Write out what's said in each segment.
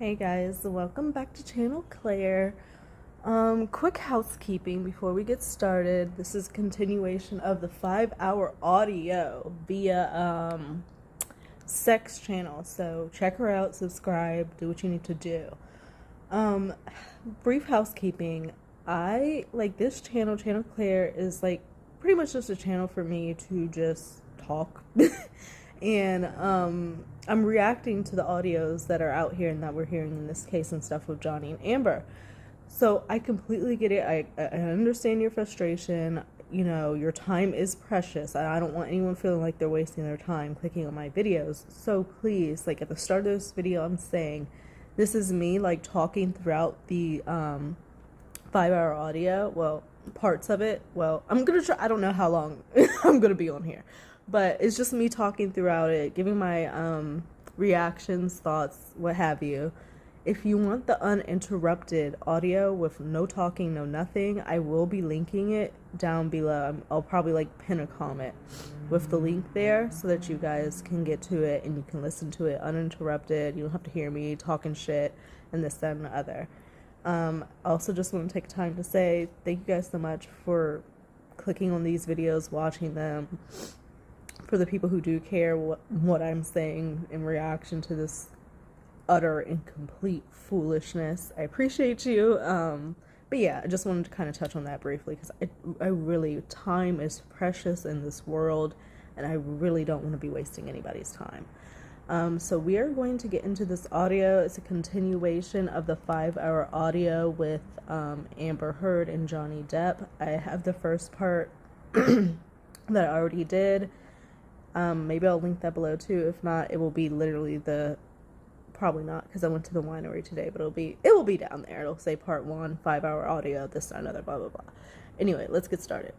Hey guys, welcome back to channel Claire. Quick housekeeping before we get started. This is continuation of the 5-hour audio via sex channel. So check her out, subscribe, do what you need to do. Brief housekeeping. I like this channel Claire is like pretty much just a channel for me to just talk. And I'm reacting to the audios that are out here and that we're hearing in this case and stuff with Johnny and Amber. So I completely get it. I understand your frustration. You know, your time is precious. I don't want anyone feeling like they're wasting their time clicking on my videos. So please, like at the start of this video, I'm saying this is me like talking throughout the 5-hour audio. Well, parts of it. Well, I'm gonna try. I don't know how long I'm gonna be on here, but it's just me talking throughout it, giving my reactions, thoughts, what have you. If you want the uninterrupted audio with no talking, no nothing, I will be linking it down below. I'll probably like pin a comment with the link there so that you guys can get to it and you can listen to it uninterrupted. You don't have to hear me talking shit and this, that, and the other. I also just want to take time to say thank you guys so much for clicking on these videos, watching them. For the people who do care what I'm saying in reaction to this utter and complete foolishness, I appreciate you. But yeah, I just wanted to kind of touch on that briefly because I really, time is precious in this world and I really don't want to be wasting anybody's time. So we are going to get into this audio. It's a continuation of the 5-hour audio with Amber Heard and Johnny Depp. I have the first part that I already did. Maybe I'll link that below too. If not, it will be literally probably not because I went to the winery today, but it will be down there. It'll say part 1, 5-hour audio, this, that, another, blah, blah, blah. Anyway, let's get started.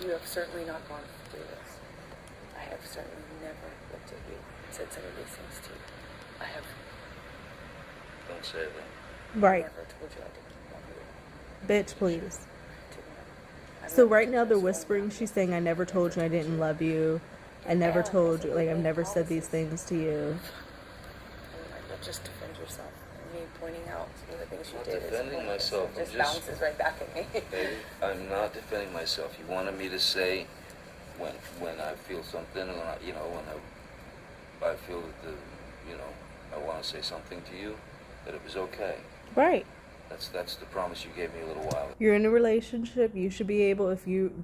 You have certainly not gone through this. I have certainly never looked at you and said some of these things to you. I have. Don't say that. Right. Never told you I didn't love you. Bitch, please. So right now they're whispering. She's saying, I never told you I didn't love you. I never told you, like, I've never said these things to you. Just defend yourself. Me pointing out some of the things you I'm did. not defending myself. It just bounces right back at me. Baby, I'm not defending myself. You wanted me to say when I feel something, when I feel that I want to say something to you, that it was okay. Right. That's the promise you gave me a little while ago. You're in a relationship. You should be able,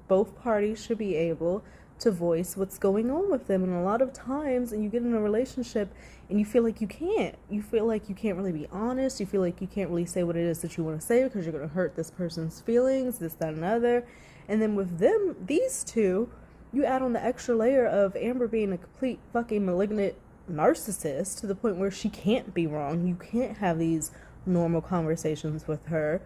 both parties should be able to voice what's going on with them. And a lot of times, and you get in a relationship and you feel like you can't. You feel like you can't really be honest. You feel like you can't really say what it is that you want to say because you're going to hurt this person's feelings, this, that, and other. And then with them, these two, you add on the extra layer of Amber being a complete fucking malignant narcissist to the point where she can't be wrong. You can't have these normal conversations with her,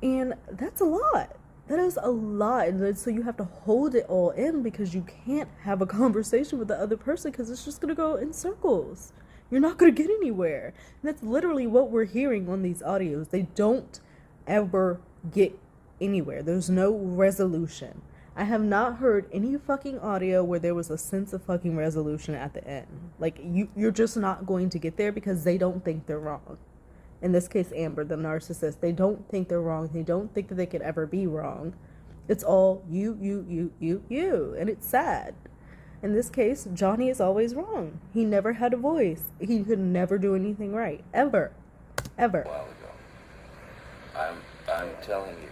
and that's a lot. That is a lot. And so you have to hold it all in because you can't have a conversation with the other person because it's just going to go in circles. You're not going to get anywhere. And that's literally what we're hearing on these audios. They don't ever get anywhere. There's no resolution. I have not heard any fucking audio where there was a sense of fucking resolution at the end. Like, you're just not going to get there because they don't think they're wrong. In this case, Amber, the narcissist, they don't think they're wrong. They don't think that they could ever be wrong. It's all you. And it's sad. In this case, Johnny is always wrong. He never had a voice. He could never do anything right. Ever. A while ago. I'm telling you,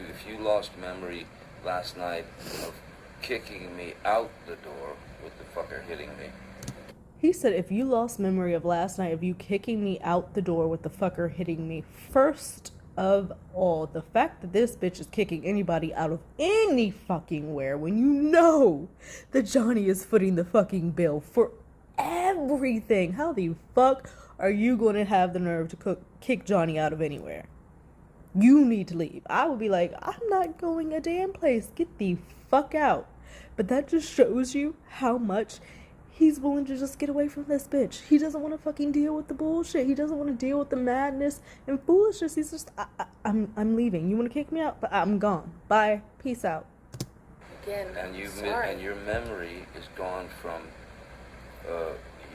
if you lost memory last night of kicking me out the door with the fucker hitting me. He said, if you lost memory of last night of you kicking me out the door with the fucker hitting me, first of all, the fact that this bitch is kicking anybody out of any fucking where when you know that Johnny is footing the fucking bill for everything. How the fuck are you going to have the nerve to kick Johnny out of anywhere? You need to leave. I would be like, I'm not going a damn place. Get the fuck out. But that just shows you how much he's willing to just get away from this bitch. He doesn't want to fucking deal with the bullshit. He doesn't want to deal with the madness and foolishness. He's just, I'm leaving. You want to kick me out? But I'm gone. Bye. Peace out. Again, And your memory is gone from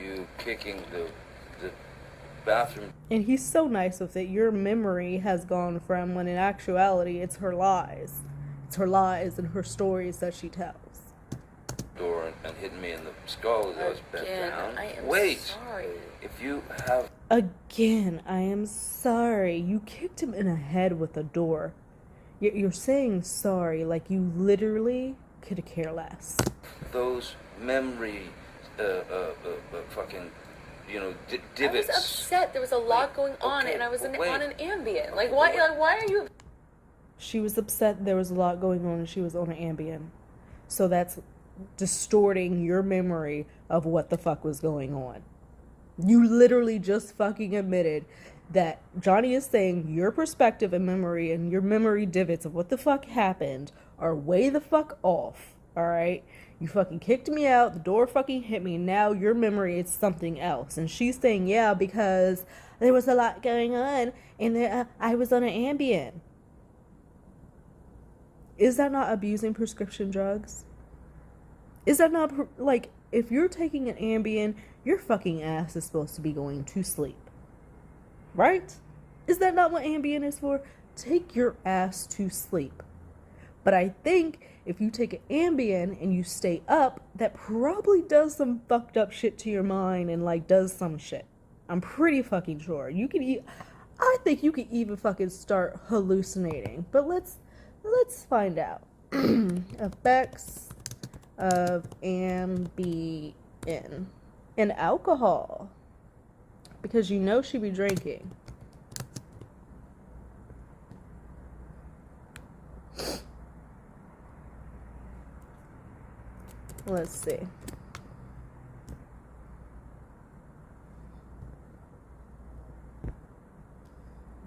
you kicking the bathroom. And he's so nice with it. Your memory has gone from, when in actuality it's her lies. It's her lies and her stories that she tells. Door and hitting me in the skull as I was bent down. I am Wait, sorry. if you have... Again, I am sorry. You kicked him in the head with a door. You're saying sorry like you literally could care less. Those memory, fucking, you know, divots. I was upset. There was a lot going on, and I was on an Ambien. Like, why are you... She was upset there was a lot going on and she was on an Ambien. So that's distorting your memory of what the fuck was going on. You literally just fucking admitted that Johnny is saying your perspective and memory and your memory divots of what the fuck happened are way the fuck off. Alright? You fucking kicked me out, the door fucking hit me, now your memory is something else. And she's saying, yeah, because there was a lot going on and I was on an Ambien. Is that not abusing prescription drugs? Is that not, like, if you're taking an Ambien, your fucking ass is supposed to be going to sleep. Right? Is that not what Ambien is for? Take your ass to sleep. But I think if you take an Ambien and you stay up, that probably does some fucked up shit to your mind and, like, does some shit. I'm pretty fucking sure. I think you could even fucking start hallucinating. But let's find out. Effects of Ambien and alcohol, because you know she be drinking. Let's see.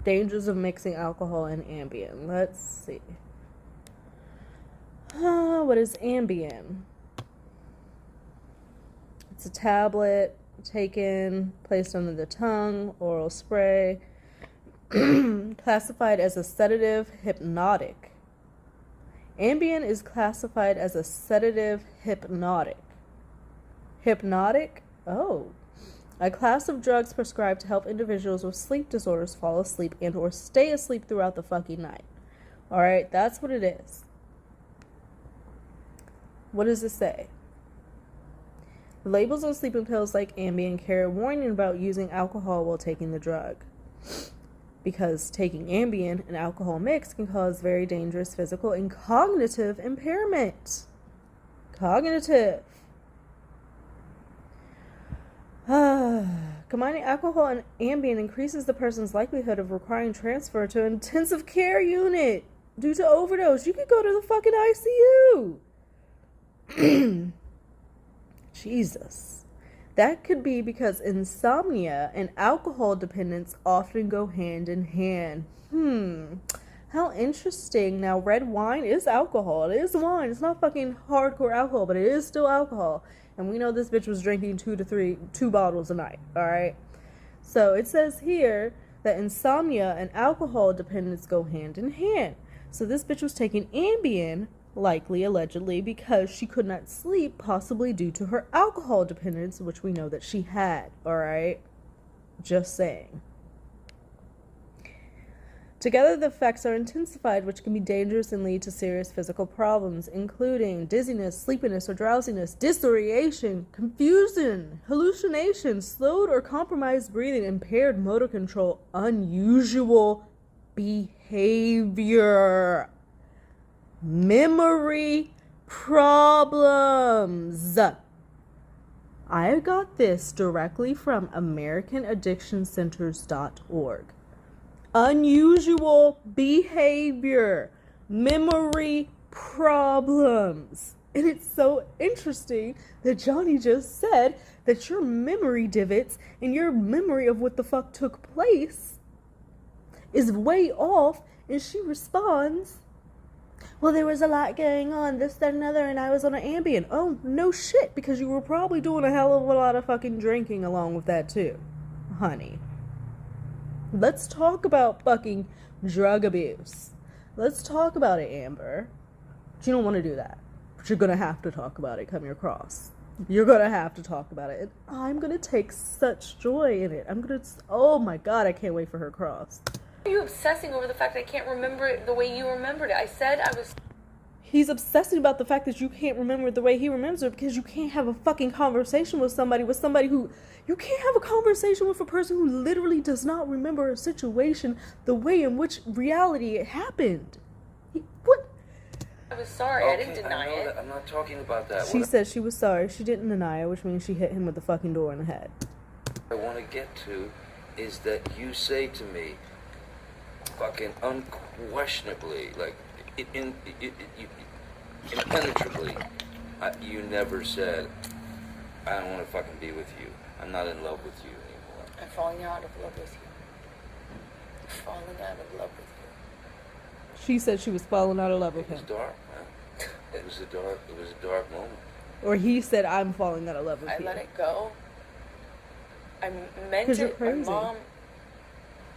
Dangers of mixing alcohol and Ambien. Let's see. What is Ambien? It's a tablet taken, placed under the tongue, oral spray, classified as a sedative hypnotic. Ambien is classified as a sedative hypnotic. Hypnotic? Oh. A class of drugs prescribed to help individuals with sleep disorders fall asleep and or stay asleep throughout the fucking night. Alright, that's what it is. What does it say? The labels on sleeping pills like Ambien carry a warning about using alcohol while taking the drug. Because taking Ambien and alcohol mix can cause very dangerous physical and cognitive impairment. Cognitive. Combining alcohol and Ambien increases the person's likelihood of requiring transfer to an intensive care unit due to overdose. You could go to the fucking ICU. Jesus. That could be because insomnia and alcohol dependence often go hand in hand. How interesting. Now, red wine is alcohol. It is wine. It's not fucking hardcore alcohol, but it is still alcohol. And we know this bitch was drinking 2 bottles a night. Alright? So it says here that insomnia and alcohol dependence go hand in hand. So this bitch was taking Ambien, likely, allegedly, because she could not sleep, possibly due to her alcohol dependence, which we know that she had. Alright? Just saying. Together, the effects are intensified, which can be dangerous and lead to serious physical problems, including dizziness, sleepiness or drowsiness, disorientation, confusion, hallucination, slowed or compromised breathing, impaired motor control, unusual behavior, memory problems. I got this directly from AmericanAddictionCenters.org. Unusual behavior, memory problems. And it's so interesting that Johnny just said that your memory divots and your memory of what the fuck took place is way off, and she responds, well, there was a lot going on, this, that, and other, and I was on an Ambien. Oh, no shit, because you were probably doing a hell of a lot of fucking drinking along with that too, honey. Let's talk about fucking drug abuse. Let's talk about it, Amber. But you don't want to do that. But you're going to have to talk about it coming across. You're gonna have to talk about it. And I'm gonna take such joy in it. Oh my god, I can't wait for her cross. Why are you obsessing over the fact that I can't remember it the way you remembered it? I said I was... He's obsessing about the fact that you can't remember it the way he remembers it because you can't have a fucking conversation with somebody who... You can't have a conversation with a person who literally does not remember a situation the way in which reality it happened. What? I was sorry. Okay, I didn't deny it. I'm not talking about that. She said she was sorry. She didn't deny it, which means she hit him with the fucking door in the head. What I want to get to is that you say to me, fucking unquestionably, like, impenetrably, you never said, I don't want to fucking be with you. I'm not in love with you anymore. I'm falling out of love with you. I'm falling out of love with you. She said she was falling out of love with It was him. dark, man. It was a dark moment. Or he said, I'm falling out of love with I you. let it go. I meant 'Cause you're it. My crazy. mom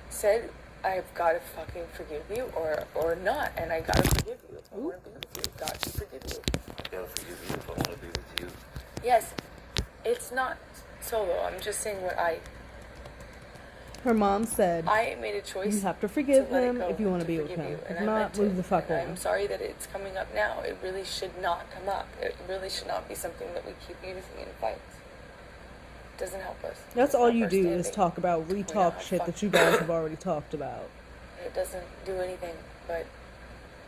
said, I've got to fucking forgive you or not. And I got to forgive you. If I want to be with you, I've got to forgive you. I gotta forgive you if I want to be with you. Yes, it's not solo. I'm just saying what Her mom said, I made a choice. you have to forgive let it him go, if you want to be with forgive him. you, and If I not, meant move it. the fuck And on. I'm sorry that it's coming up now. It really should not come up. It really should not be something that we keep using in fights. It doesn't help us. That's It's all not you our do is standing. talk about, We're retalk not shit that fucking- you guys have already talked about. It doesn't do anything but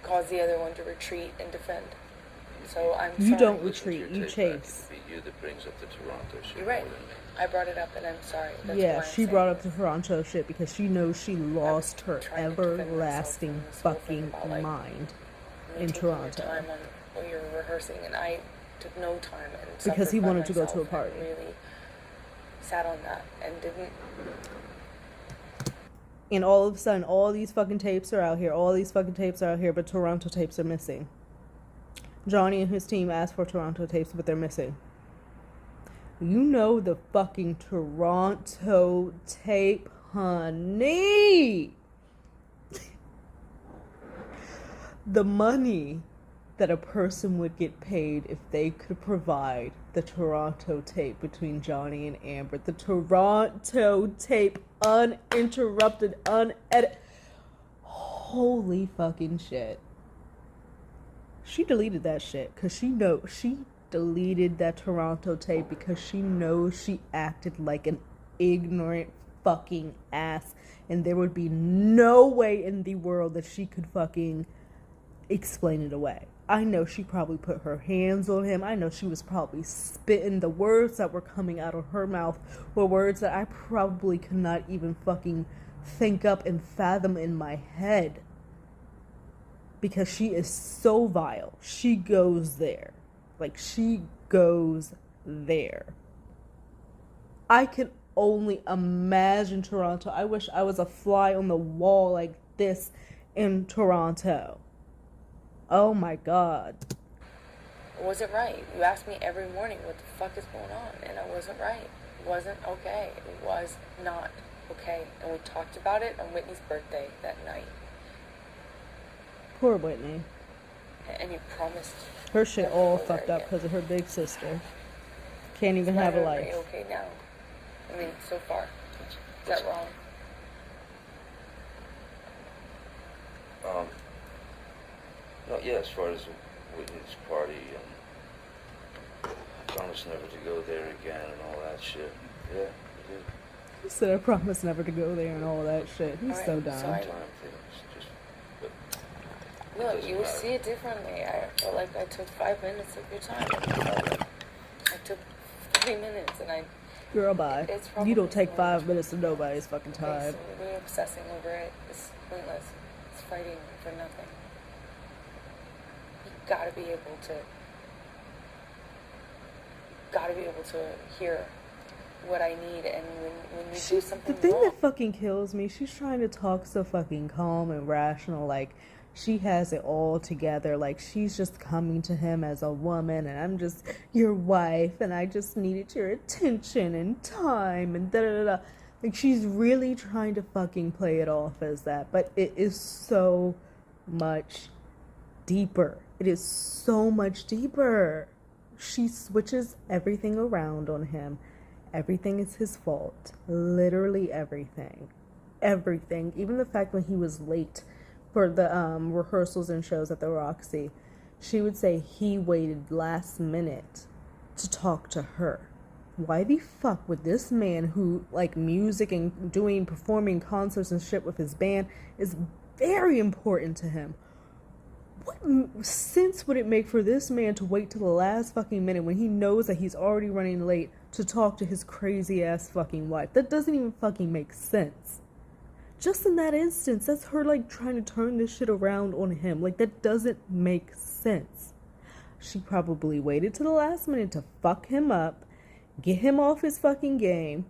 cause the other one to retreat and defend. So I'm You sorry. don't Listen to your retreat, you tape back. chase. It'd be you that brings up the Toronto shit You're right. more than me. I brought it up and I'm sorry. That's Yeah, why I'm she saying brought up this. the Toronto shit because she knows she lost her trying to defend myself everlasting from this whole thing fucking about, like, mind You in taking your Toronto. time on when you're rehearsing, and I took no time and Because he suffered by wanted to go to a myself and party. Really sat on that and didn't. And all of a sudden, all these fucking tapes are out here. All these fucking tapes are out here, but Toronto tapes are missing. Johnny and his team asked for Toronto tapes, but they're missing. You know the fucking Toronto tape, honey. The money that a person would get paid if they could provide the Toronto tape between Johnny and Amber. The Toronto tape, uninterrupted, unedited. Holy fucking shit. She deleted that shit because she deleted that Toronto tape because she knows she acted like an ignorant fucking ass, and there would be no way in the world that she could fucking explain it away. I know she probably put her hands on him. I know she was probably spitting. The words that were coming out of her mouth were words that I probably could not even fucking think up and fathom in my head. Because she is so vile. She goes there. Like, she goes there. I can only imagine Toronto. I wish I was a fly on the wall like this in Toronto. Oh my God. It wasn't right. You ask me every morning what the fuck is going on, and I wasn't right. It wasn't okay. It was not okay. And we talked about it on Whitney's birthday that night. Poor Whitney. And you promised. Her shit never to all go there fucked up again. because of her big sister. Can't even Is have a that life. okay now? I mean, so far. Is that wrong? No, yeah, as far as Whitney's party and promise never to go there again and all that shit. Yeah, he did. He said I promised never to go there and all that shit. He's Alright, so dumb. sorry. Time things, just, but Look, doesn't you matter. see it differently. I felt like I took 5 minutes of your time. I took 3 minutes, and I. Girl, bye. It's You don't probably take so 5 much. minutes of nobody's fucking Okay, time. so we're obsessing over it. It's pointless. It's fighting for nothing. You gotta be able to. Gotta be able to hear what I need, and when you do The something thing wrong. that fucking kills me, she's trying to talk so fucking calm and rational, like she has it all together, like she's just coming to him as a woman, and I'm just your wife, and I just needed your attention and time, and da da da. Like, she's really trying to fucking play it off as that, but it is so much deeper. It is so much deeper. she switches everything around on him. Everything is his fault. Literally everything. Everything. Even the fact when he was late for the rehearsals and shows at the Roxy, she would say he waited last minute to talk to her. Why the fuck would this man who, like, music and performing concerts and shit with his band is very important to him, what sense would it make for this man to wait till the last fucking minute when he knows that he's already running late to talk to his crazy ass fucking wife? That doesn't even fucking make sense. Just in that instance, that's her, like, trying to turn this shit around on him. Like, that doesn't make sense. She probably waited to the last minute to fuck him up, get him off his fucking game.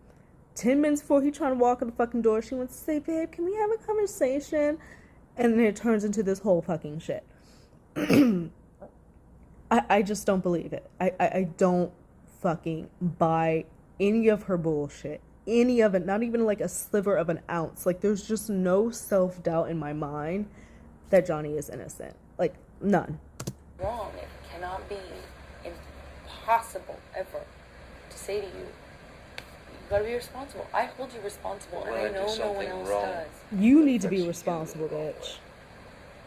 10 minutes before he trying to walk in the fucking door, she wants to say, babe, can we have a conversation? And then it turns into this whole fucking shit. I just don't believe it. I don't fucking buy any of her bullshit. Any of it. Not even like a sliver of an ounce. Like, there's just no self-doubt in my mind that Johnny is innocent. Like, none. Wrong. It cannot be impossible ever to say to you, you gotta be responsible. I hold you responsible, and I know no one else does. You need to be responsible, bitch.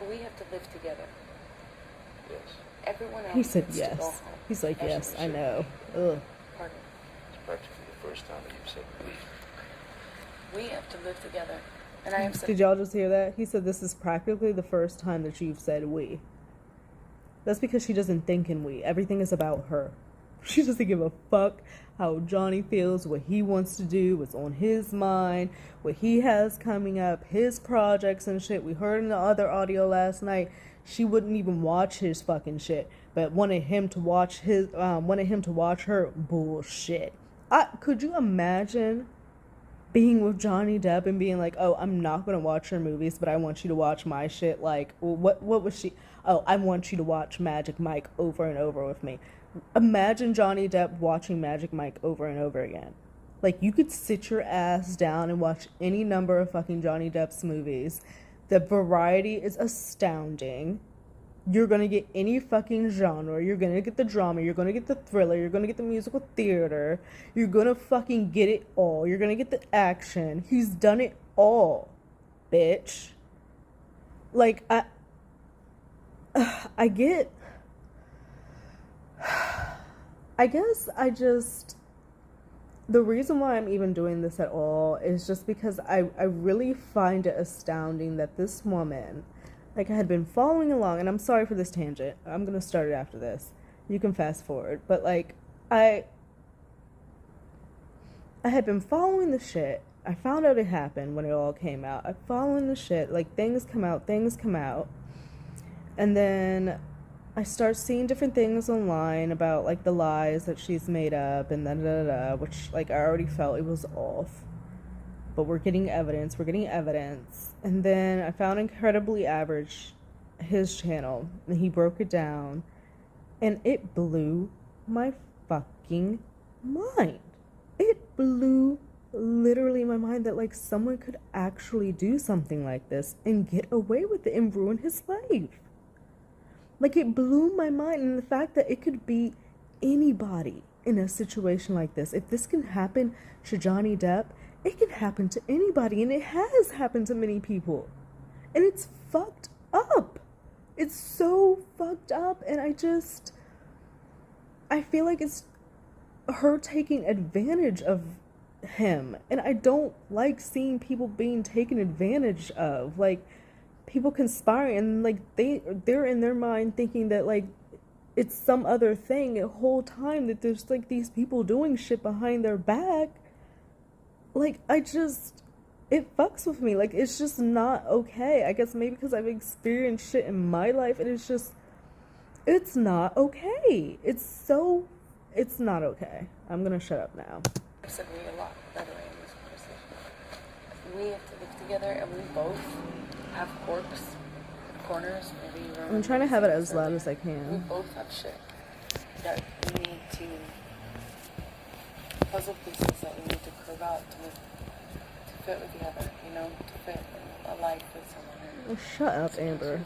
We have to live together. Yes. Everyone else. He said needs to go yes. home. He's like, yes, I know. Ugh. Pardon. It's practically the first time that you've said we. We have to live together. And I have said... Did y'all just hear that? He said this is practically the first time that you've said we. That's because she doesn't think in we. Everything is about her. She doesn't give a fuck how Johnny feels, what he wants to do, what's on his mind, what he has coming up, his projects and shit. We heard in the other audio last night, she wouldn't even watch his fucking shit, but wanted him to watch her bullshit. Could you imagine being with Johnny Depp and being like, oh, I'm not gonna watch your movies, but I want you to watch my shit? Like, what was she? Oh, I want you to watch Magic Mike over and over with me. Imagine Johnny Depp watching Magic Mike over and over again. Like, you could sit your ass down and watch any number of fucking Johnny Depp's movies. The variety is astounding. You're gonna get any fucking genre. You're gonna get the drama. You're gonna get the thriller. You're gonna get the musical theater. You're gonna fucking get it all. You're gonna get the action. He's done it all, bitch. Like, I guess the reason why I'm even doing this at all is just because I really find it astounding that this woman, like, I had been following along, and I'm sorry for this tangent. I'm going to start it after this. You can fast forward. But, like, I had been following the shit. I found out it happened when it all came out. I'm following the shit. Like, things come out. And then I start seeing different things online about, like, the lies that she's made up and which, like, I already felt it was off. But we're getting evidence. And then I found Incredibly Average, his channel, and he broke it down, and it blew my fucking mind. It blew literally my mind that, like, someone could actually do something like this and get away with it and ruin his life. Like, it blew my mind, and the fact that it could be anybody in a situation like this. If this can happen to Johnny Depp, it can happen to anybody, and it has happened to many people. And it's fucked up. It's so fucked up, and I feel like it's her taking advantage of him. And I don't like seeing people being taken advantage of. Like, people conspiring, and, like, they're in their mind thinking that, like, it's some other thing the whole time, that there's, like, these people doing shit behind their back. Like, it fucks with me. Like, it's just not okay. I guess maybe because I've experienced shit in my life, and it's not okay. It's not okay. I'm gonna shut up now. I've said we a lot, by the way, in this conversation. We have to live together, and we both have corners. Maybe I'm trying to have it as loud as I can. We both have shit that we need to, puzzle pieces that we need to curve out to fit with the other, you know, to fit a life with someone. Oh, shut up, Amber.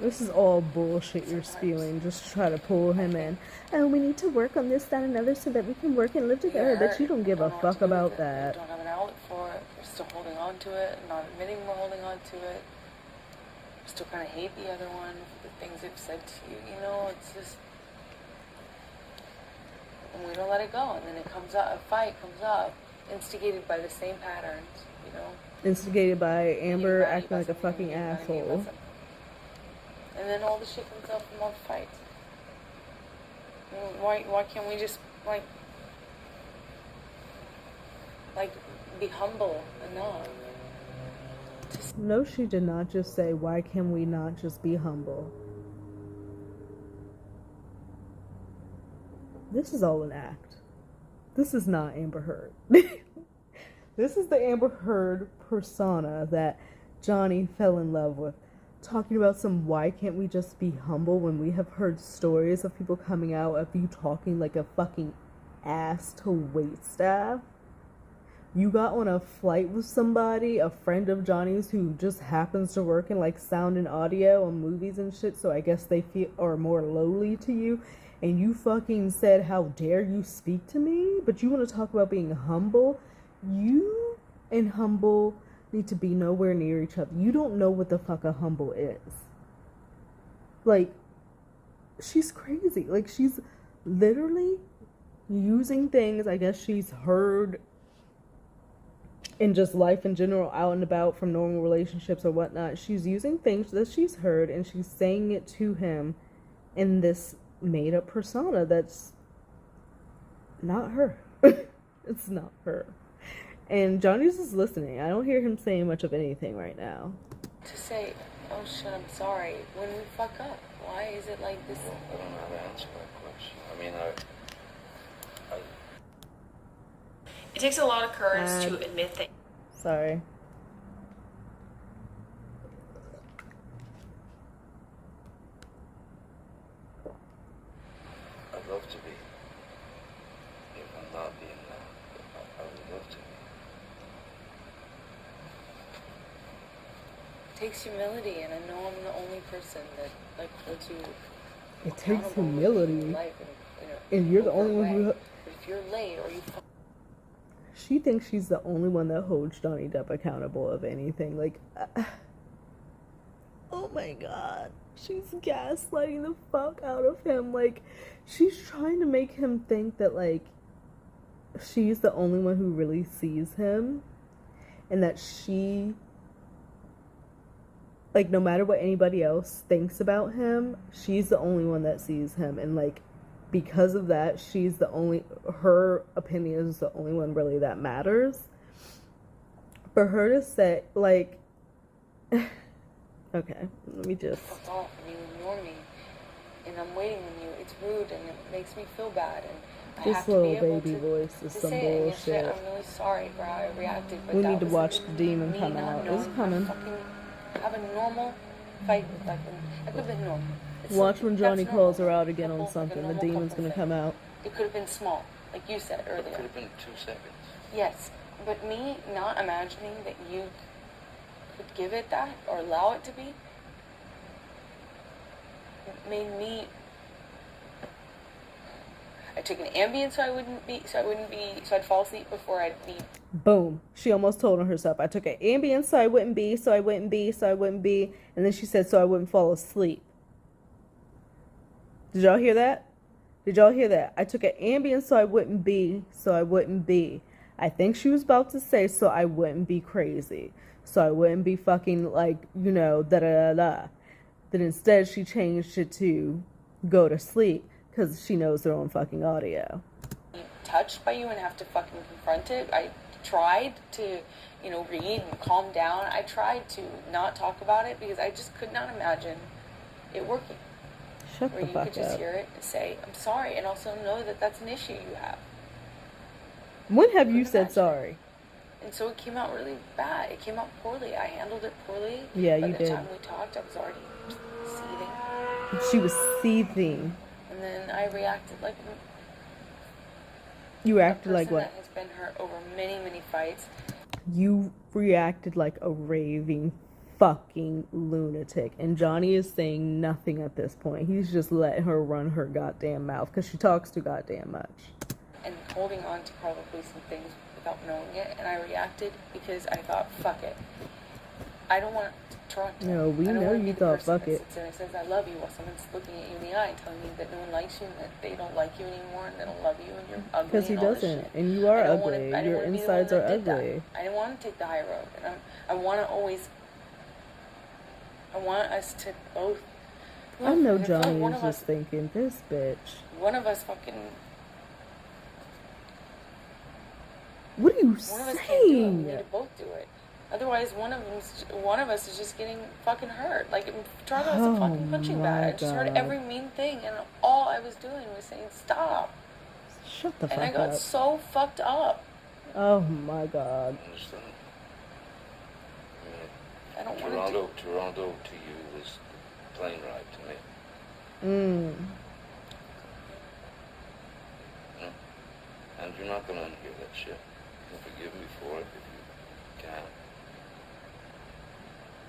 This is all bullshit you're spewing just to try to pull him in. Oh, we need to work on this, that, and other so that we can work and live together. But you don't give a fuck about that. We don't have an outlet for it. We're still holding on to it, not admitting we're holding on to it. We still kind of hate the other one for the things they've said to you. You know, it's just... And we don't let it go. And then it comes up, a fight comes up, instigated by the same patterns, you know. Instigated by Amber acting like a fucking asshole. And then all the shit comes up from all the fights. Why can't we just, like, be humble enough? No, she did not just say, why can we not just be humble? This is all an act. This is not Amber Heard. This is the Amber Heard persona that Johnny fell in love with. Talking about some why can't we just be humble when we have heard stories of people coming out of you talking like a fucking ass to waitstaff. You got on a flight with somebody, a friend of Johnny's who just happens to work in like sound and audio and movies and shit, so I guess they feel are more lowly to you, and you fucking said, how dare you speak to me? But you want to talk about being humble? You and humble need to be nowhere near each other. You don't know what the fuck a humble is. Like, she's crazy. Like, she's literally using things I guess she's heard in just life in general, out and about from normal relationships or whatnot. She's using things that she's heard and she's saying it to him in this made up persona that's not her. It's not her. And Johnny's just listening. I don't hear him saying much of anything right now. To say, oh shit, I'm sorry, when we fuck up, why is it like this? I don't know how to answer that question. I mean, It takes a lot of courage to admit that. Sorry. I'd love to be. If I'm not being I would love to be. It takes humility, and I know I'm the only person that like holds you. It takes humility, and you're the only one who. But if you're late or you. She thinks she's the only one that holds Johnny Depp accountable of anything. Like, oh my god, she's gaslighting the fuck out of him. Like, she's trying to make him think that like she's the only one who really sees him, and that she. Like, no matter what anybody else thinks about him, she's the only one that sees him. And, like, because of that, she's the only... Her opinion is the only one really that matters. For her to say, like... Okay, let me just... Fuck off and you ignore me. And I'm waiting on you. It's rude and it makes me feel bad. And this little baby voice is some bullshit. I'm really sorry for how I reacted. But we need to watch the demon come out. It's coming. Have a normal fight with that one. It could have been normal. Watch when Johnny calls her out again on something. The demon's gonna come out. It could have been small, like you said earlier. It could have been 2 seconds. Yes, but me not imagining that you could give it that or allow it to be made me. I took an Ambien so I'd fall asleep before I'd be. Boom. She almost told on herself. I took an Ambien so I wouldn't be. And then she said so I wouldn't fall asleep. Did y'all hear that? I took an Ambien so I wouldn't be. I think she was about to say so I wouldn't be crazy. So I wouldn't be fucking like, you know, da-da-da-da. Then instead she changed it to go to sleep. Because she knows their own fucking audio. Touched by you and have to fucking confront it. I tried to, you know, read and calm down. I tried to not talk about it because I just could not imagine it working. Shut the fuck up. Where you could just hear it and say, I'm sorry, and also know that that's an issue you have. When have you said sorry? And so it came out really bad. It came out poorly. I handled it poorly. Yeah, you did. By the time we talked, I was already seething. She was seething. And then I reacted like... You reacted like what? That has been hurt over many, many fights. You reacted like a raving fucking lunatic. And Johnny is saying nothing at this point. He's just letting her run her goddamn mouth because she talks too goddamn much. And holding on to probably some things without knowing it. And I reacted because I thought, fuck it. I don't want to talk to No, we know you thought fuck it. And says I love you while someone's looking at you in the eye and telling you that no one likes you and that they don't like you anymore and they don't love you and you're ugly. Because he doesn't, and you are ugly. Your insides are ugly. I didn't want to take the high road, and I want us to both. I know Johnny is just thinking, this bitch. One of us fucking. What are you One saying? of us can't do it. We need to both do it. Otherwise, one of us is just getting fucking hurt. Like, Charlie was a fucking punching bag. I just heard every mean thing, and all I was doing was saying, stop. Shut the fuck up. And I got so fucked up. Oh my god. I don't want to. Toronto to you was the plane ride to me. And you're not going to unhear that shit. You can forgive me for it if you can.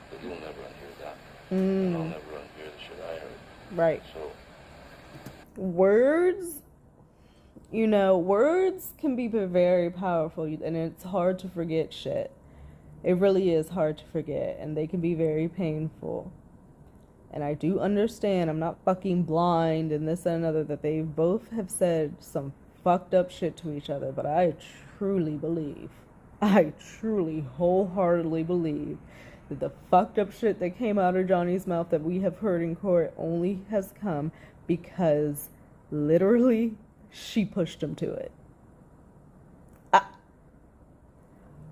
But you'll never unhear that. And I'll never unhear the shit I heard. Right. So. Words, words can be very powerful, and it's hard to forget shit. It really is hard to forget, and they can be very painful. And I do understand, I'm not fucking blind and this and another, that they both have said some fucked up shit to each other, but I truly wholeheartedly believe that the fucked up shit that came out of Johnny's mouth that we have heard in court only has come because literally she pushed him to it.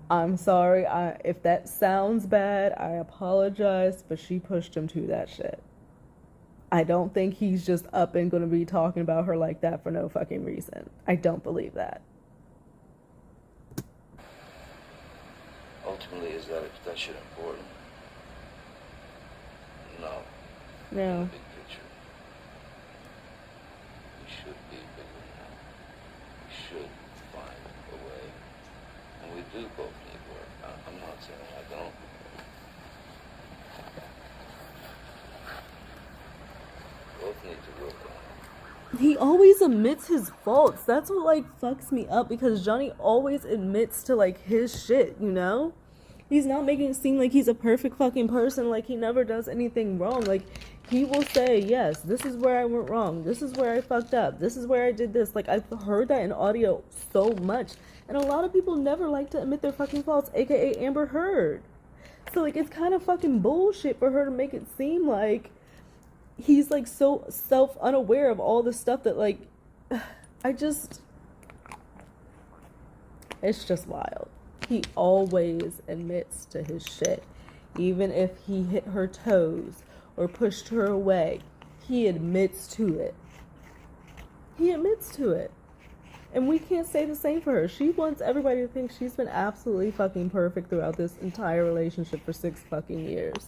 I'm sorry, if that sounds bad, I apologize, but she pushed him to that shit. I don't think he's just up and gonna be talking about her like that for no fucking reason. I don't believe that. Ultimately, is that shit important? No. No. In the big picture. We should be bigger now. We should find a way. And we do both need work. I'm not saying I don't. Both need to work on it. He always admits his faults. That's what, fucks me up, because Johnny always admits to, his shit, He's not making it seem like he's a perfect fucking person, he never does anything wrong. He will say, yes, this is where I went wrong. This is where I fucked up. This is where I did this. I've heard that in audio so much. And a lot of people never like to admit their fucking faults, aka Amber Heard. So, it's kind of fucking bullshit for her to make it seem like he's, so self-unaware of all the stuff that, it's just wild. He always admits to his shit. Even if he hit her toes or pushed her away, he admits to it. He admits to it. And we can't say the same for her. She wants everybody to think she's been absolutely fucking perfect throughout this entire relationship for 6 fucking years.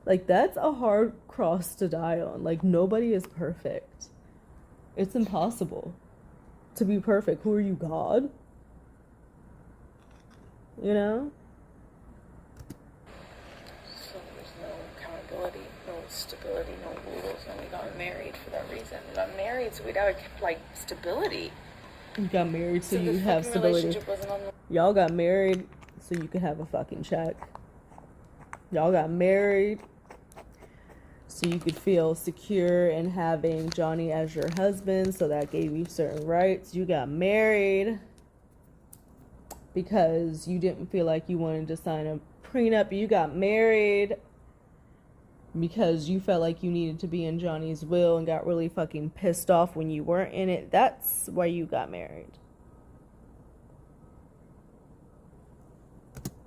That's a hard cross to die on. Nobody is perfect. It's impossible to be perfect. Who are you, God? So there's no accountability, no stability, no rules, and we got married for that reason. We got married so we'd have stability. You got married so you have stability. Y'all got married so you could have a fucking check. Y'all got married so you could feel secure in having Johnny as your husband, so that gave you certain rights. You got married because you didn't feel like you wanted to sign a prenup. You got married because you felt like you needed to be in Johnny's will and got really fucking pissed off when you weren't in it. That's why you got married.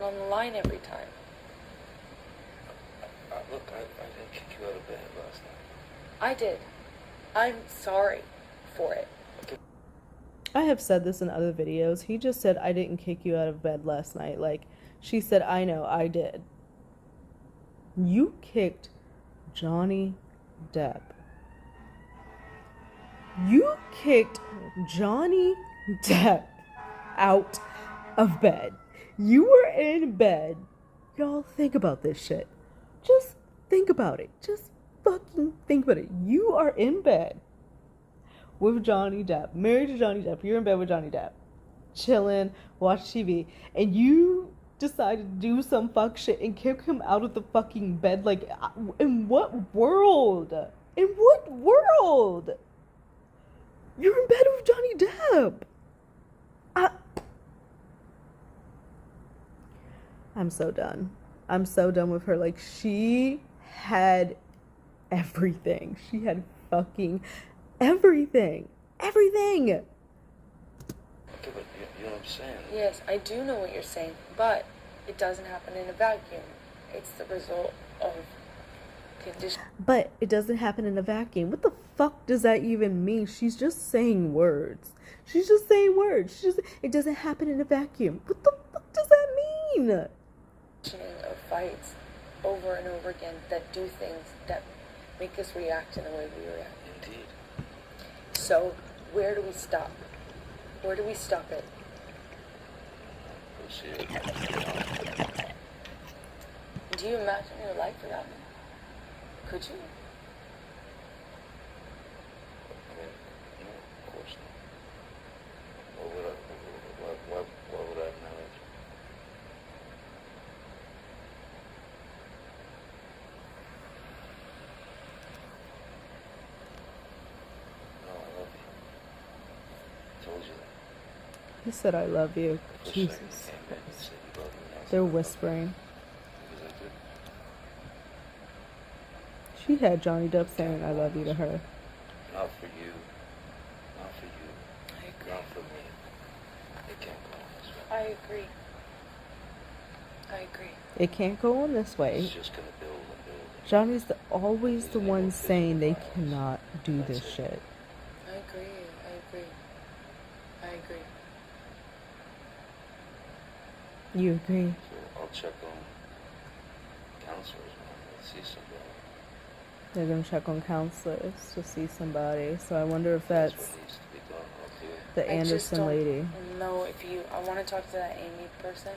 On the line every time. Look, I didn't kick you out of bed last night. I did. I'm sorry for it. I have said this in other videos. He just said, I didn't kick you out of bed last night. She said, I know, I did. You kicked Johnny Depp. You kicked Johnny Depp out of bed. You were in bed. Y'all think about this shit. Just think about it. Just fucking think about it. You are in bed with Johnny Depp, married to Johnny Depp. You're in bed with Johnny Depp, chilling, watch TV, and you decide to do some fuck shit and kick him out of the fucking bed. Like, in what world? In what world? You're in bed with Johnny Depp. I'm so done. I'm so done with her. Like, she had everything. She had fucking everything. Everything. Okay, but you know what I'm saying? Yes, I do know what you're saying, but it doesn't happen in a vacuum. It's the result of conditions. But it doesn't happen in a vacuum. What the fuck does that even mean? She's just saying words. She's just saying words. It doesn't happen in a vacuum. What the fuck does that mean? Of fights over and over again that do things that make us react in the way we react. Indeed. So, where do we stop? Where do we stop it? Proceed. Do you imagine your life without me? Could you? I mean, no, of course not. Why would I manage? No, I love you. I told you that. He said, I love you. The first Jesus second you came in, you said you love me, and I said, They're I love you. whispering. Because I did. She had Johnny Depp saying, I love you to her. Not for you. Not for you. I agree. Not for me. It can't go on this way. I agree. I agree. It can't go on this way. It's just gonna build and build. Johnny's always the one saying they cannot do this shit. I agree. I agree. I agree. You agree? So I'll check on counselors, man. Let's see somebody. They're gonna check on counselors to see somebody. So I wonder if That's that's what needs to be done. I'll do it. the I just Anderson don't lady. know if you. I want to talk to that Amy person,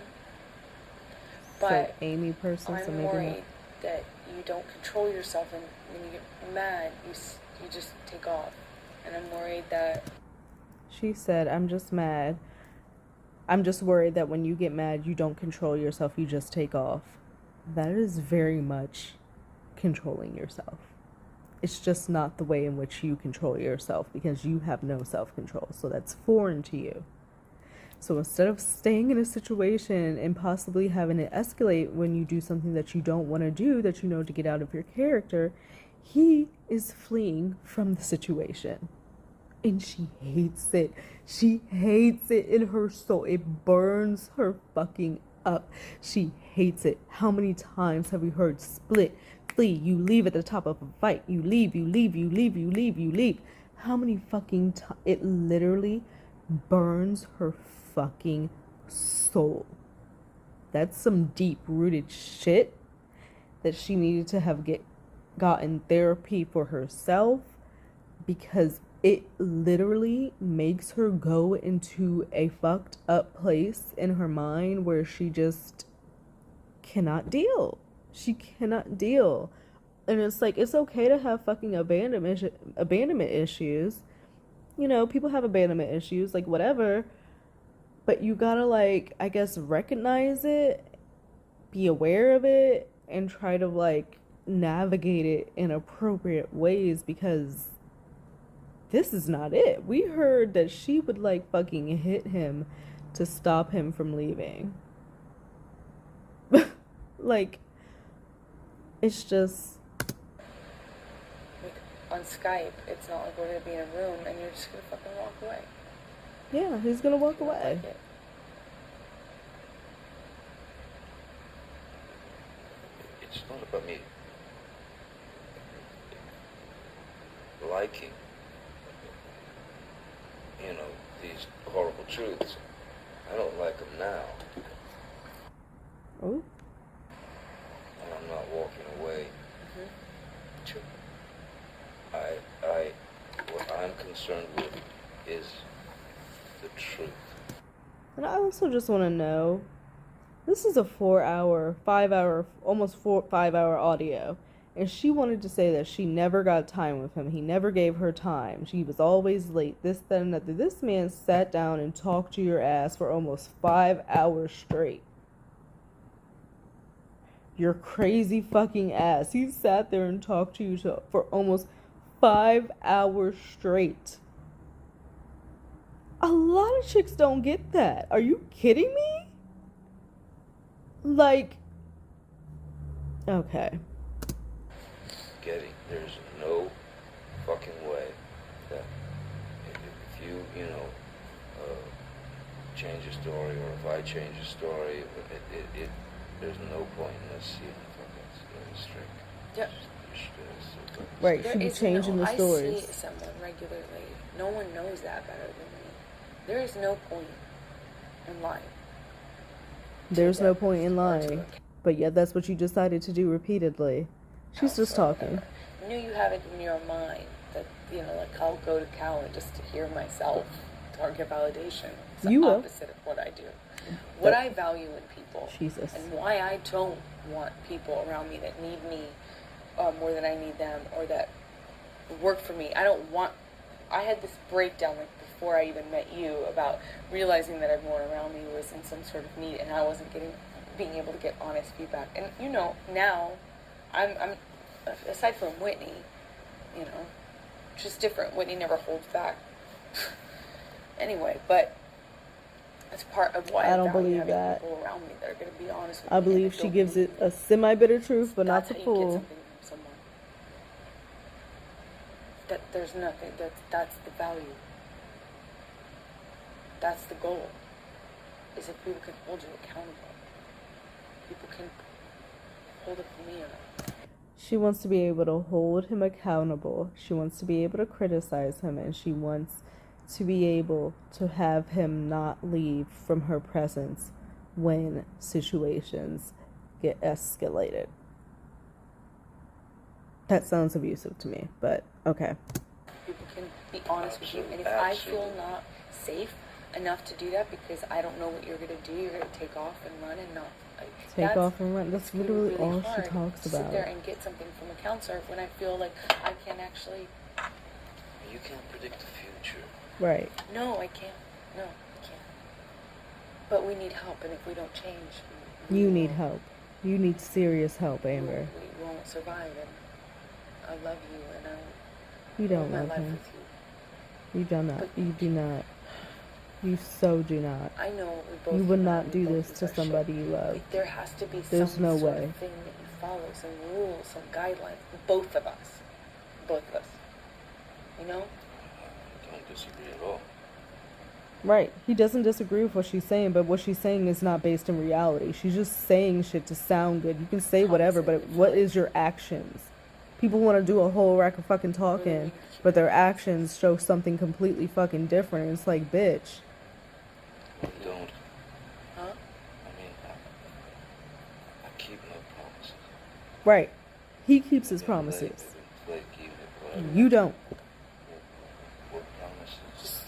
So but Amy person, so I'm maybe worried not. that you don't control yourself, and when you get mad, you just take off. And I'm worried that She said, I'm just mad. I'm just worried that when you get mad, you don't control yourself, you just take off. That is very much controlling yourself. It's just not the way in which you control yourself because you have no self-control. So that's foreign to you. So instead of staying in a situation and possibly having it escalate when you do something that you don't want to do, that you know to get out of your character, he is fleeing from the situation. And she hates it. She hates it in her soul. It burns her fucking up. She hates it. How many times have we heard split, flee, you leave at the top of a fight. You leave, you leave, you leave, you leave, you leave. How many fucking times? It literally burns her fucking soul. That's some deep-rooted shit that she needed to have gotten therapy for herself, because it literally makes her go into a fucked up place in her mind where she just cannot deal. She cannot deal. And it's like, it's okay to have fucking abandonment issues. You know, people have abandonment issues, like whatever. But you gotta, like, I guess, recognize it, be aware of it, and try to, like, navigate it in appropriate ways, because this is not it. We heard that she would, like, fucking hit him to stop him from leaving. Like, it's just... like, on Skype, it's not like we're gonna be in a room and you're just gonna fucking walk away. Yeah, he's gonna walk You don't away. like it. It's not about me liking, you know, these horrible truths. I don't like them now, Oh, and I'm not walking away. True. What I'm concerned with is the truth. and I also just want to know, This is a 4-hour, 5-hour, almost 5-hour audio. And she wanted to say that she never got time with him. He never gave her time. She was always late. This, that, and that. This man sat down and talked to your ass for almost 5 hours straight. Your crazy fucking ass. He sat there and talked to you for almost 5 hours straight. A lot of chicks don't get that. Are you kidding me? Like, okay. Getting, there's no fucking way that if you, change a story, or if I change a story, there's no point in us seeing fucking straight. Yeah. Right, she be changing the stories. I see someone regularly. No one knows that better than me. There is no point in lying. There's no point in lying. But yet that's what you decided to do repeatedly. She's just talking. I knew you have it in your mind that, like I'll go to Callan just to hear myself target validation. It's the opposite of what I do. What I value in people. Jesus. And why I don't want people around me that need me more than I need them, or that work for me. I had this breakdown like before I even met you about realizing that everyone around me was in some sort of need and I wasn't being able to get honest feedback. And now I'm aside from Whitney, just different. Whitney never holds back. Anyway, but that's part of why I don't believe that. People around me that are going to be honest with I me. believe she gives it a semi-bitter truth, but not the full. That there's nothing, that's the value. That's the goal. Is if people can hold you accountable. People can hold it for me or not. She wants to be able to hold him accountable. She wants to be able to criticize him, and she wants to be able to have him not leave from her presence when situations get escalated. That sounds abusive to me, but okay. People can be honest with you, and if I feel not safe enough to do that because I don't know what you're going to do, you're going to take off and run and not... Take off and run. That's literally really all hard she talks to about. Sit there and get something from a counselor when I feel like I can't actually... You can't predict the future. Right. No, I can't. No, I can't. But we need help, and if we don't change... You need help. You need serious help, Amber. We won't survive, and I love you, and You don't love him. You do not. You do not. You so do not. I know we both. You would not do this to somebody you love. Like, there has to be There's some no sort way. of thing that you follow, some rules, some guidelines. Both of us. Both of us. You know? I don't disagree at all. Right. He doesn't disagree with what she's saying, but what she's saying is not based in reality. She's just saying shit to sound good. You can say whatever, but what is your actions? People want to do a whole rack of fucking talking, but their actions show something completely fucking different. It's like, bitch. I don't. Huh? I mean, I keep my promises. Right. He keeps his promises. You don't. What promises?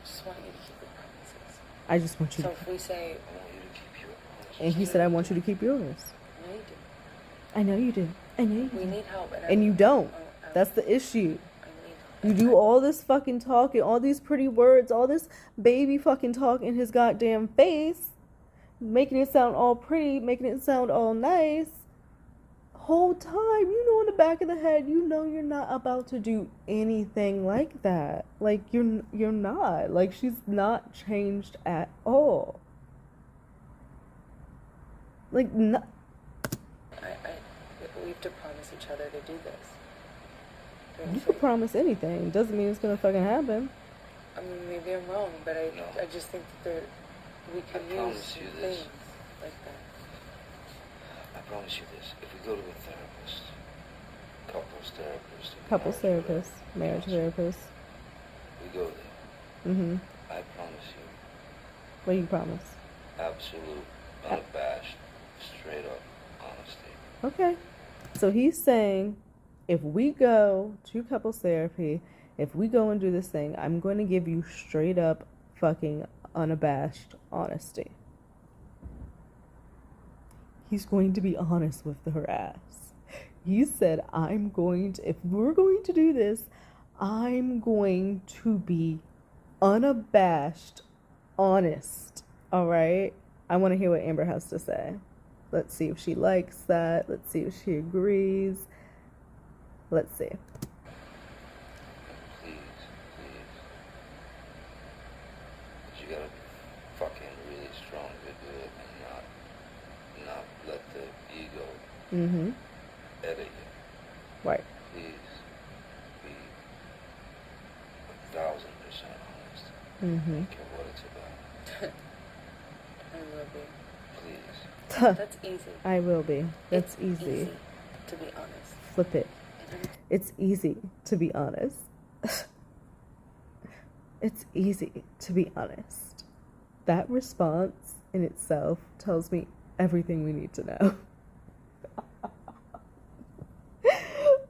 Just want you to keep your promises. I just want you So to. if we say... I want you to keep your promises. And he said, I want you to keep yours. No, you do. I know you do. I know you We do. need help. And you don't. That's the issue. I need You do all this fucking talking, all these pretty words, all this baby fucking talk in his goddamn face, making it sound all pretty, making it sound all nice. Whole time, in the back of the head, you're not about to do anything like that. Like, you're not. Like, she's not changed at all. Like, no. We have to promise each other to do this. You can promise anything. Doesn't mean it's gonna fucking happen. I mean, maybe I'm wrong, but I just think that we could use some things like that. I promise you this. If we go to a therapist, Couples therapist, marriage therapist. we go there. Mm-hmm. I promise you, What do you promise? absolute, unabashed, straight up honesty. Okay. So he's saying, if we go to couples therapy, if we go and do this thing, I'm going to give you straight up fucking unabashed honesty. he's going to be honest with her ass. He said, if we're going to do this, I'm going to be unabashed honest. All right? I want to hear what Amber has to say. Let's see if she likes that. Let's see if she agrees. Let's see. But you gotta be fucking really strong to do it and not let the ego edit you. Right. Please be 1,000% honest. I don't care what it's about. I will be. Please. That's easy. I will be. That's It's easy. to be honest. Flip it. It's easy to be honest. It's easy to be honest. That response in itself tells me everything we need to know.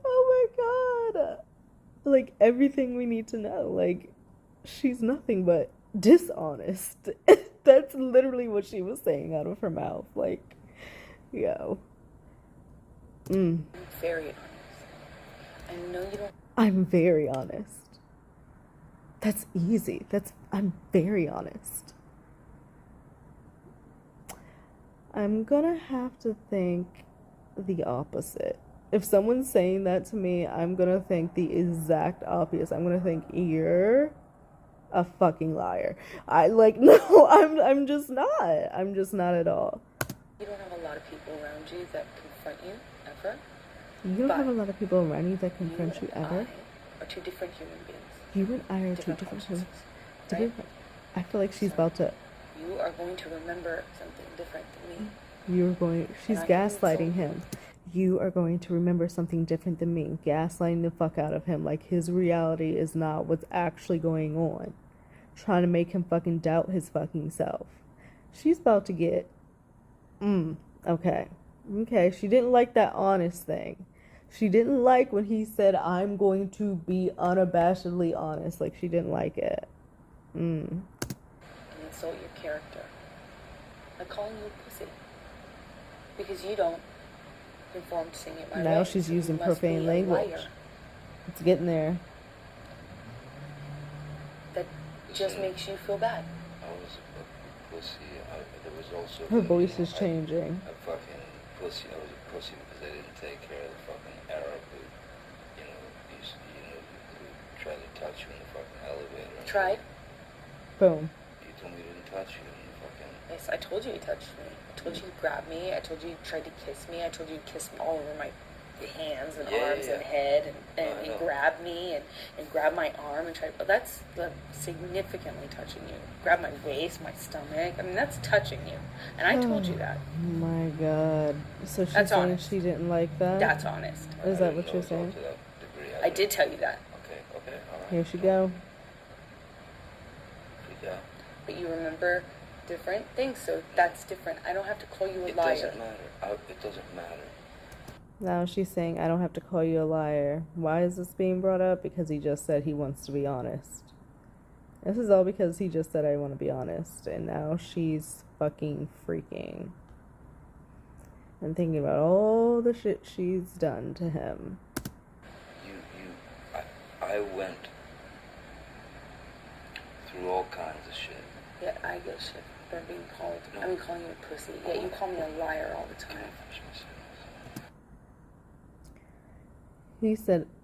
Oh my god. Like, everything we need to know. Like, she's nothing but dishonest. That's literally what she was saying out of her mouth. Like, yo. I'm very honest. I know you don't. I'm very honest. That's easy. I'm very honest. I'm gonna have to think the opposite. If someone's saying that to me, I'm gonna think the exact opposite. I'm gonna think you're a fucking liar. No, I'm just not. I'm just not at all. You don't have a lot of people around you that confront you ever. You don't have a lot of people around you that confront you ever. I are two different human beings. You and I are two different humans. Right? I feel like she's about to. You are going to remember something different than me. She's gaslighting him. You are going to remember something different than me. Gaslighting the fuck out of him. Like, his reality is not what's actually going on. Trying to make him fucking doubt his fucking self. She's about to get. Okay. She didn't like that honest thing. She didn't like when he said, I'm going to be unabashedly honest. Like, she didn't like it. And insult your character. Like calling you a pussy. Because you don't conform to saying it my way. Now she's using profane language. It's getting there. That just makes you feel bad. I was a pussy. There was also... Her voice is changing. A fucking pussy. I was a pussy because I didn't take care of the fucking Arab who, who tried to touch you in the fucking elevator. Tried? Boom. You told me he didn't touch you in the fucking... Yes, I told you he touched me. I told you he grabbed me. I told you he tried to kiss me. I told you he kissed me all over my hands and arms and head and grabbed me and grabbed my arm and tried... That's significantly touching you. Grab my waist, my stomach. I mean, that's touching you. And I told you that. Oh my god. So she's That's saying honest. she didn't like that? That's honest. Is that what you're saying? I did tell you that. Okay, all right. Here she go. Yeah. But you remember different things, so that's different. I don't have to call you a liar. It doesn't matter. It doesn't matter. Now she's saying, I don't have to call you a liar. Why is this being brought up? Because he just said he wants to be honest. This is all because he just said, I want to be honest. And now she's fucking freaking. And thinking about all the shit she's done to him. I went through all kinds of shit. Yeah, I get shit for being called. I mean, calling you a pussy. Yeah, you call me a liar all the time.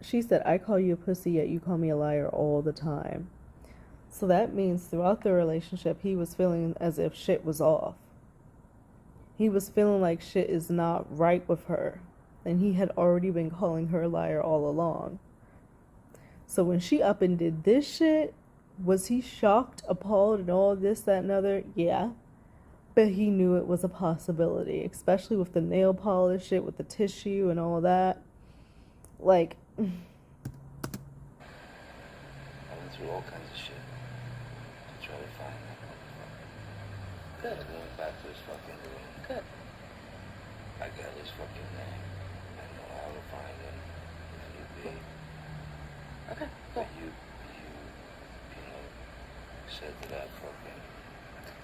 She said, I call you a pussy, yet you call me a liar all the time. So that means throughout the relationship, he was feeling as if shit was off. He was feeling like shit is not right with her. And he had already been calling her a liar all along. So when she up and did this shit, was he shocked, appalled, and all this, that, and other? Yeah. But he knew it was a possibility, especially with the nail polish shit, with the tissue and all that. Like... I went through all kinds of shit to try to find that motherfucker. Good. I went back to his fucking room. Good. I got his fucking name. I know how to find him if need be. Okay, But cool. you said that I fucking...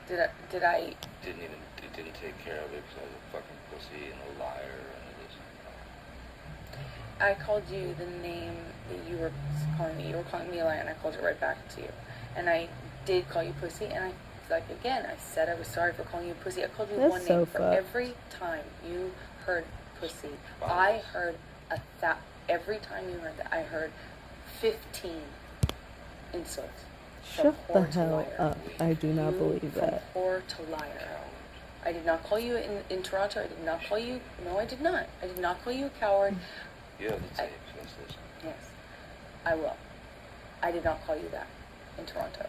Did I? Didn't take care of it because I was a fucking pussy and a liar and all this. I called you the name that you were calling me. You were calling me a liar, and I called it right back to you. And I did call you pussy, and I said I was sorry for calling you pussy. I called you That's one so name for fucked. every time you heard pussy. I heard every time you heard that, I heard 15 insults. Shut the hell up. I do not believe that. From whore to liar. I did not call you in Toronto. I did not call you. No, I did not. I did not call you a coward. You have the tapes. Let's listen. Yes, I will. I did not call you that in Toronto.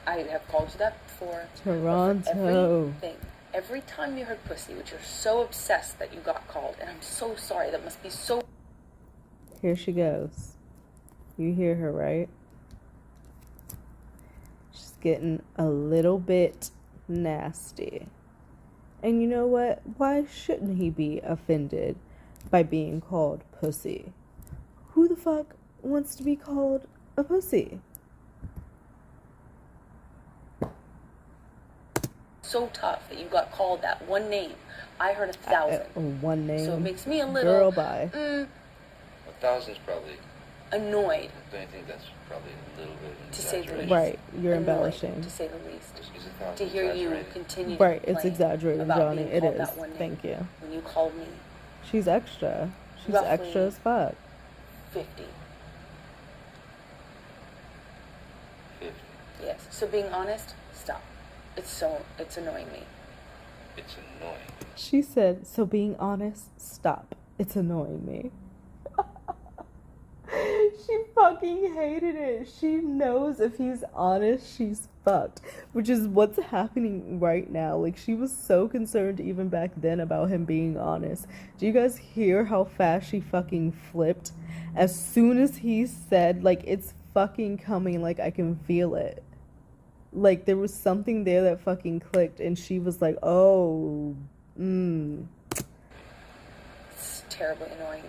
I have called you that before. Toronto. Everything. Every time you heard pussy, which you're so obsessed that you got called, and I'm so sorry. That must be so. Here she goes. You hear her, right? She's getting a little bit nasty. And you know what? Why shouldn't he be offended by being called pussy? Who the fuck wants to be called a pussy? So tough that you got called that one name. I heard 1,000. One name. So it makes me a little. Girl, bye. 1,000's probably. Annoyed. Don't you think that's probably a little bit of To say the exaggeration? least. Right, you're Annoyed, embellishing. to say the least. Is 1,000 To hear you exaggerated? continue. Right, to it's complain exaggerated, about Johnny. being It called is. that one name. Thank you. When you called me She's extra. She's Roughly extra as fuck. 50. 50. Yes. So being honest, stop. It's annoying me. It's annoying. She said, so being honest, stop. It's annoying me. She fucking hated it. She knows if he's honest, she's fucked. Which is what's happening right now. Like, she was so concerned even back then about him being honest. Do you guys hear how fast she fucking flipped? As soon as he said, like, it's fucking coming, like, I can feel it. Like, there was something there that fucking clicked, and she was like, oh, It's terribly annoying.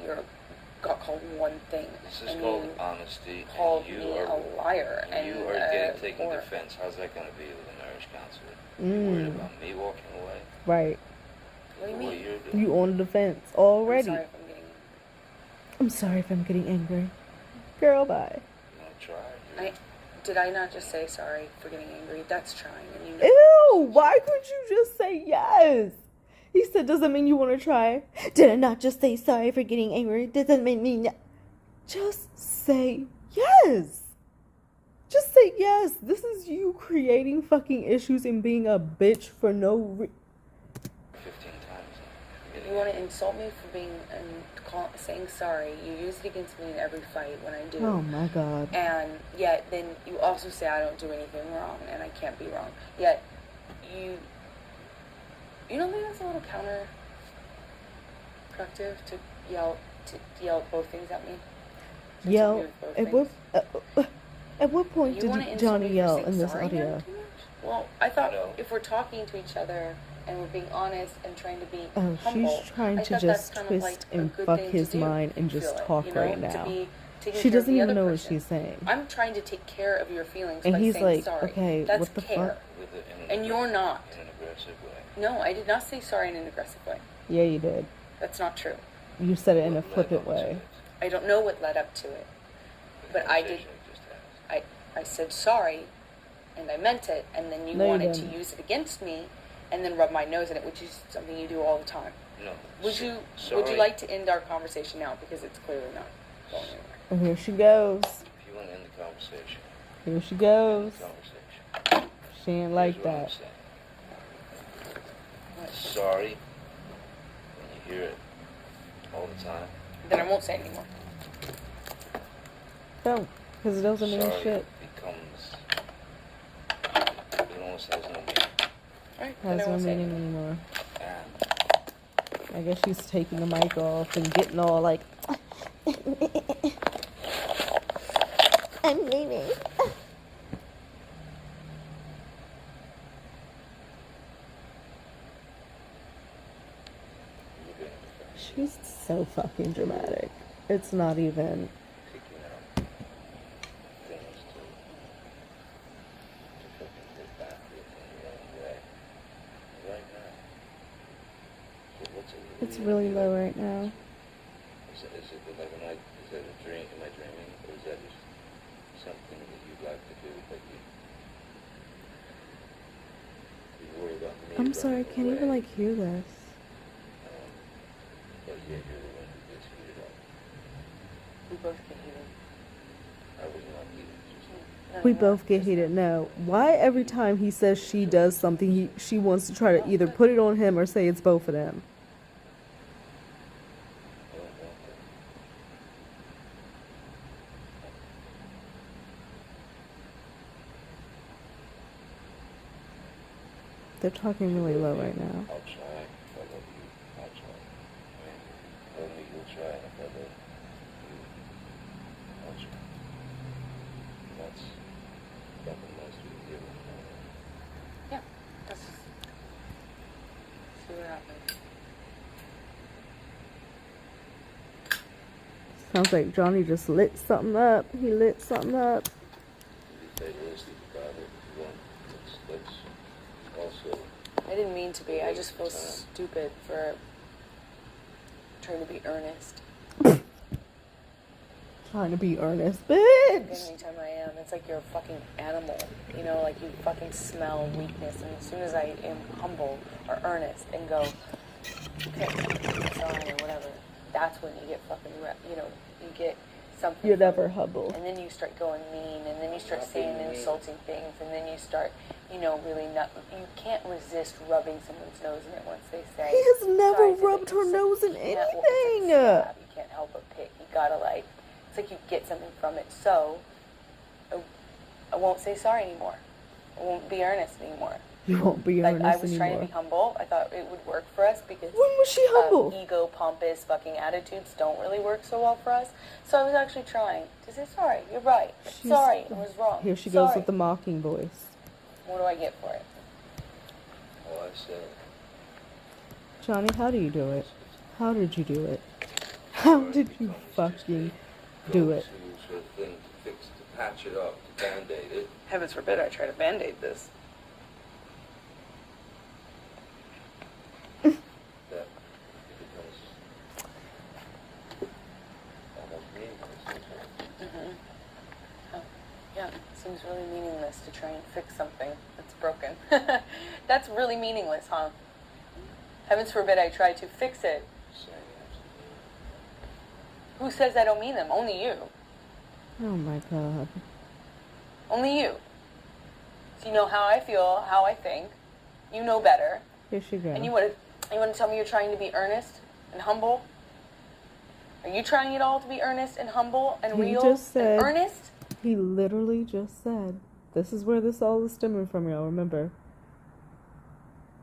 Got called one thing. This is and called you honesty. called and me a liar. And you are getting taken or- defense. How's that going to be with a marriage counselor? You worried about me walking away? right. What do you For what mean? you're doing? You on the defense already. I'm sorry if I'm getting. I'm sorry if I'm getting angry. Girl, bye. You want to try? Did I not just say sorry for getting angry? That's trying, and you know. Ew, why couldn't you just say yes? He said, doesn't mean you want to try. Did I not just say sorry for getting angry? Doesn't mean just say yes. Just say yes. This is you creating fucking issues and being a bitch for no reason. 15 times. You want to insult me for being saying sorry. You use it against me in every fight when I do. Oh my god. And yet, then you also say I don't do anything wrong and I can't be wrong. Yet, you don't think that's a little counterproductive to yell both things at me? To Yell. insult me with both things? At what point You wanna did insult Johnny me for yell saying in this sorry now audio? too much? Well, I thought No. if we're talking to each other and we're being honest and trying to be Oh, humble, she's trying I to thought just that's kind of twist like a and good fuck thing his to do, mind and I feel just like, talk you know, right to now. be taking She care of doesn't the even other know what person. she's saying. I'm trying to take care of your feelings And by he's saying like, sorry. okay, That's what the care. fuck? And you're not. In an aggressive way. No, I did not say sorry in an aggressive way. Yeah, you did. That's not true. You said it in a What led flippant up to way. it? I don't know what led up to it. The But I did. conversation we just had. I said sorry, and I meant it, and then you No, you wanted to didn't. use it against me, and then rub my nose in it, which is something you do all the time. No. Would you Sorry. like to end our conversation now, because it's clearly not going anywhere? And here she goes. If you want to end the conversation, Here she end goes. the conversation. She ain't like Here's what I'm that. saying. What? Sorry when you hear it all the time. Then I won't say anymore. Don't, because it doesn't mean Sorry shit. becomes. It almost has no meaning. Alright, then Has I no won't say meaning anymore. anymore. And I guess she's taking the mic off and getting all like, I'm leaving. you're being defensive. She's so fucking dramatic. It's not even. Picking out things to fucking hit back with in your own way. It's really low right now. Is it is that a dream? Am I dreaming? Or is that just something that you'd like to do, but you worry about me? I'm sorry, I can't even like hear this. But yeah, you're the one who gets heated up. We both get heated. I was not heated. No, We you're both not. get heated. No. Why every time he says she does something, she wants to try to either put it on him or say it's both of them? I don't want that. They're talking really low right now. I'll try. If I love you, I'll try. I mean, you'll try. And if I love you, I'll try. And that's nothing nice to be given. Yeah. Let's just see what happens. Sounds like Johnny just lit something up. He lit something up. To be fatalistic about it, if you want, let's also. I didn't mean to be. I just feel stupid for trying to be earnest. Trying to be earnest. Bitch! Anytime I am, it's like you're a fucking animal. You know, like you fucking smell weakness. And as soon as I am humble or earnest and go, okay, I'm sorry or whatever, that's when you get fucking, you know, you get something. You're never humble. And then you start going mean, and then you start saying insulting things, and then you start, you know, really not. You can't resist rubbing someone's nose in it once they say. He has never "Sorry, rubbed her it's nose in you can't- anything. it's like a slap. You can't help but pick. You gotta like. It's like you get something from it. So, I won't say sorry anymore. I won't be earnest anymore. You won't be Like, earnest I was anymore. trying to be humble. I thought it would work for us because When was she humble? ego, pompous, fucking attitudes don't really work so well for us. So I was actually trying to say sorry. You're right. Sorry, I was wrong. Here she goes Sorry. with the mocking voice. What do I get for it? Oh, I said. Johnny, how do you do it? How did you do it? How did you fucking do it? To sort of thing to fix, to patch it up, to band-aid it. Heavens forbid I try to band-aid this. That becomes almost meaningless. Oh, yeah, it seems really meaningless to try and fix something that's broken. That's really meaningless, huh? Heavens forbid I try to fix it. Saying absolutely. Who says I don't mean them? Only you. Oh my god. Only you. So you know how I feel, how I think. You know better. Here she goes. And you want to tell me you're trying to be earnest and humble? Are you trying at all to be earnest and humble and He real just said- and earnest? He literally just said, this is where this all is stemming from, y'all. Remember,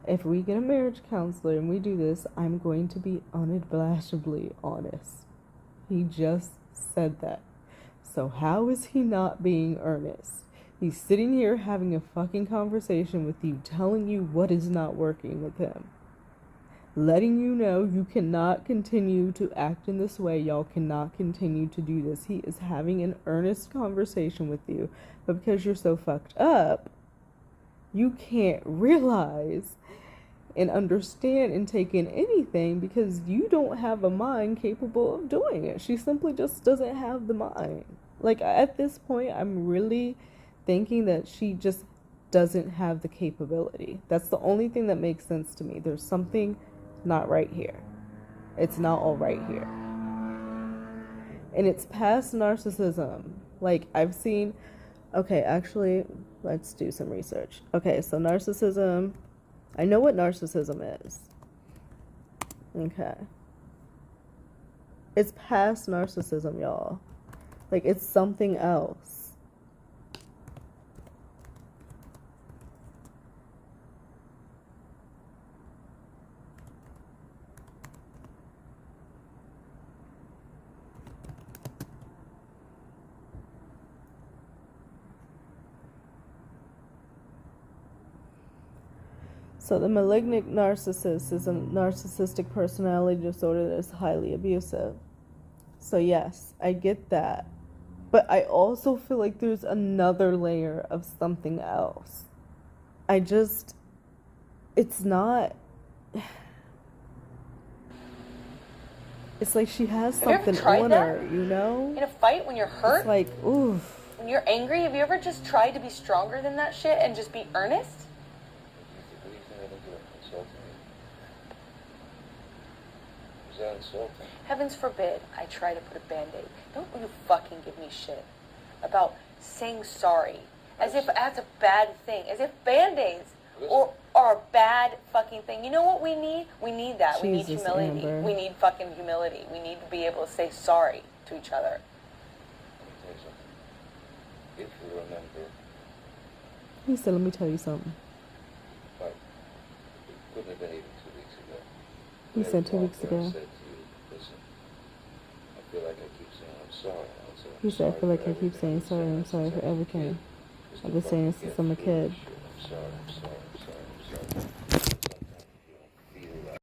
if we get a marriage counselor and we do this, I'm going to be unabashedly honest. He just said that. So how is he not being earnest? He's sitting here having a fucking conversation with you, telling you what is not working with him. Letting you know you cannot continue to act in this way. Y'all cannot continue to do this. He is having an earnest conversation with you. But because you're so fucked up, you can't realize and understand and take in anything because you don't have a mind capable of doing it. She simply just doesn't have the mind. Like, at this point, I'm really thinking that she just doesn't have the capability. That's the only thing that makes sense to me. There's something not right here. It's not all right here. And it's past narcissism. Like, I've seen... Okay, actually, let's do some research. Okay, so narcissism... I know what narcissism is. Okay. It's past narcissism, y'all. Like, it's something else. So the malignant narcissist is a narcissistic personality disorder that is highly abusive. So yes, I get that. But I also feel like there's another layer of something else. It's not... It's like she has Have you ever something tried on that? her, you know? In a fight, when you're hurt, It's like, ooh. when you're angry, have you ever just tried to be stronger than that shit and just be earnest? What do you think I've been doing? Insulting you? Is that insulting? Heavens forbid I try to put a Band-Aid. Don't you fucking give me shit about saying sorry. As if that's a bad thing. As if Band-Aids are a bad fucking thing. You know what we need? We need that. We need Jesus, humility. Amber. We need fucking humility. We need to be able to say sorry to each other. Let me tell you something. If you remember, He said, let me tell you something. like, it couldn't have been even 2 weeks ago. He But said every 2 weeks month I ago. said to you, listen, I feel like I keep saying I'm sorry. I said, He said, I feel like I for keep saying everything. sorry, I'm sorry for everything. I've been saying it since I'm a kid. I'm sorry, I'm sorry, I'm sorry, I'm sorry. Sometimes you don't feel like.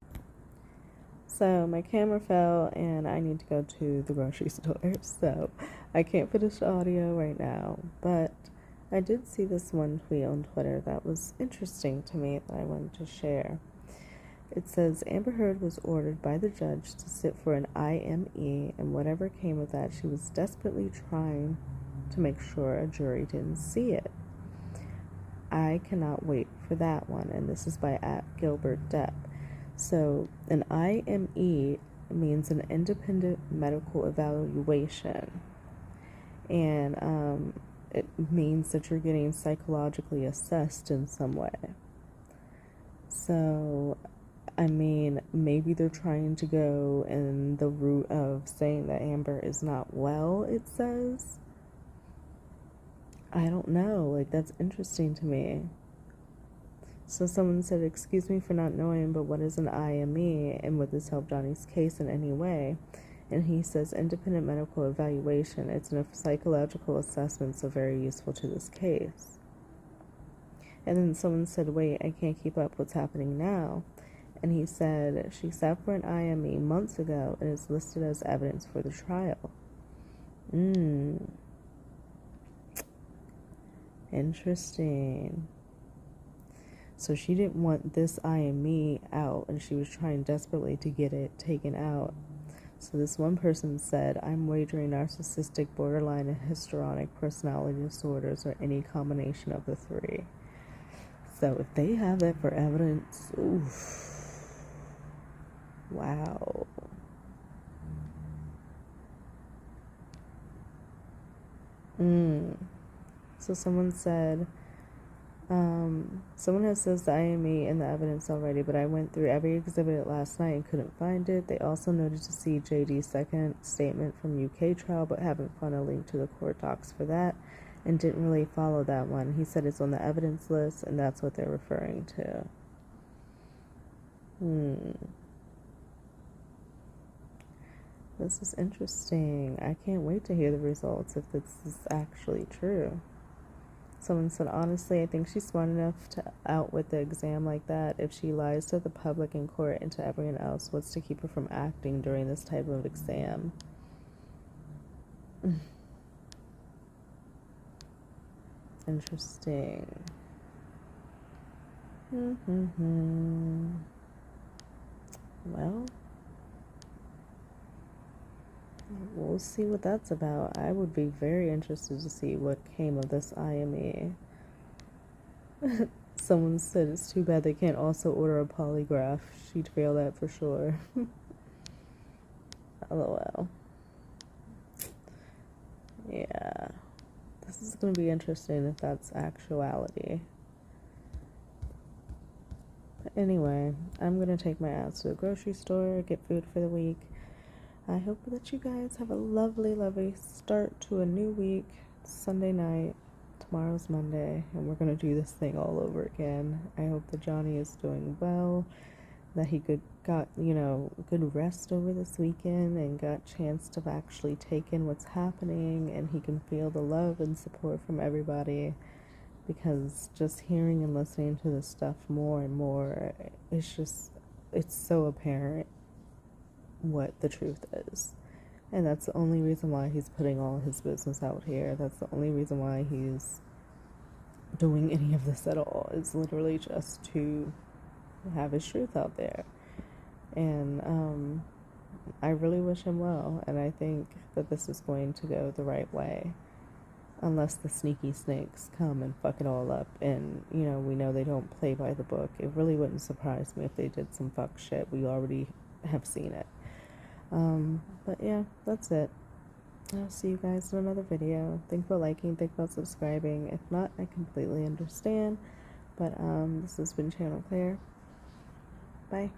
So my camera fell and I need to go to the grocery store, so I can't finish the audio right now. But I did see this one tweet on Twitter that was interesting to me that I wanted to share. It says, Amber Heard was ordered by the judge to sit for an IME, and whatever came of that, she was desperately trying to make sure a jury didn't see it. I cannot wait for that one, and this is by @Gilbert Depp. So an IME means an independent medical evaluation, and it means that you're getting psychologically assessed in some way. So, I mean, maybe they're trying to go in the route of saying that Amber is not well, it says. I don't know, like, that's interesting to me. So someone said, excuse me for not knowing, but what is an IME, and would this help Johnny's case in any way? And he says, independent medical evaluation. It's a psychological assessment, so very useful to this case. And then someone said, wait, I can't keep up what's happening now. And he said, she sat for an IME months ago and is listed as evidence for the trial. Interesting. So she didn't want this IME out, and she was trying desperately to get it taken out. So this one person said, I'm wagering narcissistic, borderline, and histrionic personality disorders, or any combination of the three. So if they have that for evidence, oof. Wow. So someone said, someone has says the IME and the evidence already, but I went through every exhibit last night and couldn't find it. They also noted to see JD's second statement from UK trial, but haven't found a link to the court docs for that, and didn't really follow that one. He said it's on the evidence list, and that's what they're referring to. This is interesting. I can't wait to hear the results if this is actually true. Someone said, honestly, I think she's smart enough to outwit the exam like that. If she lies to the public in court and to everyone else, what's to keep her from acting during this type of exam? Interesting. Well, we'll see what that's about. I would be very interested to see what came of this IME. Someone said it's too bad they can't also order a polygraph. She'd fail that for sure. LOL. Yeah. This is going to be interesting if that's actuality. But anyway, I'm going to take my ass to the grocery store, get food for the week. I hope that you guys have a lovely, lovely start to a new week. It's Sunday night. Tomorrow's Monday, and we're going to do this thing all over again. I hope that Johnny is doing well, that he got good rest over this weekend and got a chance to actually take in what's happening, and he can feel the love and support from everybody, because just hearing and listening to this stuff more and more, it's so apparent what the truth is. And that's the only reason why he's putting all his business out here. That's the only reason why he's doing any of this at all, is literally just to have his truth out there. And I really wish him well, and I think that this is going to go the right way. Unless the sneaky snakes come and fuck it all up, and, you know, we know they don't play by the book. It really wouldn't surprise me if they did some fuck shit. We already have seen it. But yeah, that's it. I'll see you guys in another video. Think about liking, think about subscribing. If not, I completely understand. But this has been Channel Claire. Bye.